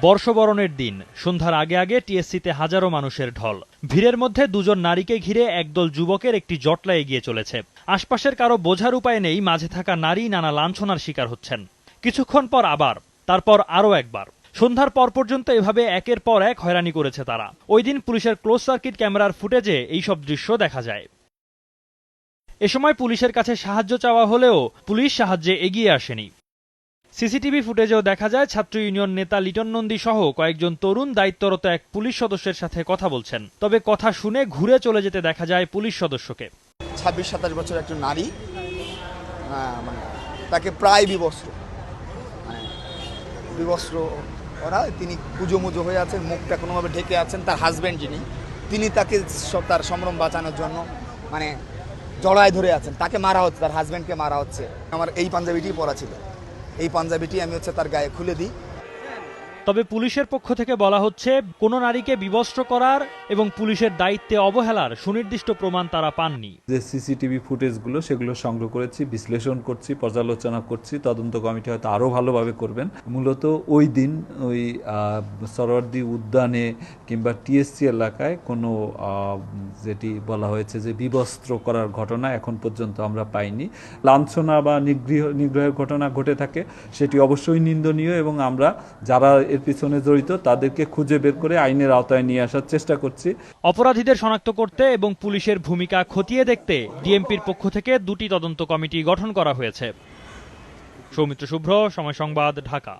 বর্ষবরণের দিন সন্ধ্যার আগে আগে টিএসসিতে হাজারো মানুষের ঢল। ভিড়ের মধ্যে দুজন নারীকে ঘিরে একদল যুবকের একটি জটলা এগিয়ে চলেছে। আশপাশের কারো বোঝার উপায় নেই, মাঝে থাকা নারী নানা লাঞ্ছনার শিকার হচ্ছেন। কিছুক্ষণ পর আবার, তারপর আরও একবার। সন্ধ্যার পর পর্যন্ত এভাবে একের পর এক হয়রানি করেছে তারা। ওই দিন পুলিশের ক্লোজ সার্কিট ক্যামেরার ফুটেজে এইসব দৃশ্য দেখা যায়। এ সময় পুলিশের কাছে সাহায্য চাওয়া হলেও পুলিশ সাহায্যে এগিয়ে আসেনি। সিসিটিভি ফুটেজেও দেখা যায় ছাত্র ইউনিয়ন নেতা লিটন নন্দী সহ কয়েকজন তরুণ দায়িত্বরত এক পুলিশ সদস্যের সাথে কথা বলছেন। তবে কথা শুনে ঘুরে চলে যেতে দেখা যায় পুলিশ সদস্যকে। 26-27 বছর একজন নারী, তাকে প্রায় বিবস্ত্র ওরা, তিনি কুজোমুজো হয়ে আছেন, মুখটা কোনোভাবে ঢেকে আছেন। তার হাজব্যান্ড তিনি তাকে তার সম্ভ্রম বাঁচানোর জন্য জড়ায় ধরে আছেন। তাকে মারা হচ্ছে, তার হাজব্যান্ডকে মারা হচ্ছে। আমার এই পাঞ্জাবিটি পরা ছিল, এই পাঞ্জাবিটি আমি তার গায়ে খুলে দিই। তবে পুলিশের পক্ষ থেকে বলা হচ্ছে, কোনো নারীকে বিবস্ত্র করার এবং পুলিশের দায়িত্বে অবহেলার সুনির্দিষ্ট প্রমাণ তারা পাননি। যে সিসিটিভি ফুটেজগুলো সেগুলো সংগ্রহ করেছি, বিশ্লেষণ করছি, পর্যালোচনা করছি। তদন্ত কমিটি হয়তো আরও ভালোভাবে করবেন। মূলত ওই দিন ওই সরোয়ার্দী উদ্যানে কিংবা টিএসসি এলাকায় কোনো যেটি বলা হয়েছে যে বিবস্ত্র করার ঘটনা এখন পর্যন্ত আমরা পাইনি। লাঞ্ছনা বা নিগ্রহের ঘটনা ঘটে থাকে, সেটি অবশ্যই নিন্দনীয় এবং আমরা যারা এর পিছনে জড়িত তাদেরকে খুঁজে বের করে আইনের আওতায় নিয়ে আসার চেষ্টা করছি। অপরাধীদের শনাক্ত করতে এবং পুলিশের ভূমিকা খতিয়ে দেখতে ডিএমপির পক্ষ থেকে 2টি তদন্ত কমিটি গঠন করা হয়েছে। সৌমিত্র শুভ্র, সময় সংবাদ, ঢাকা।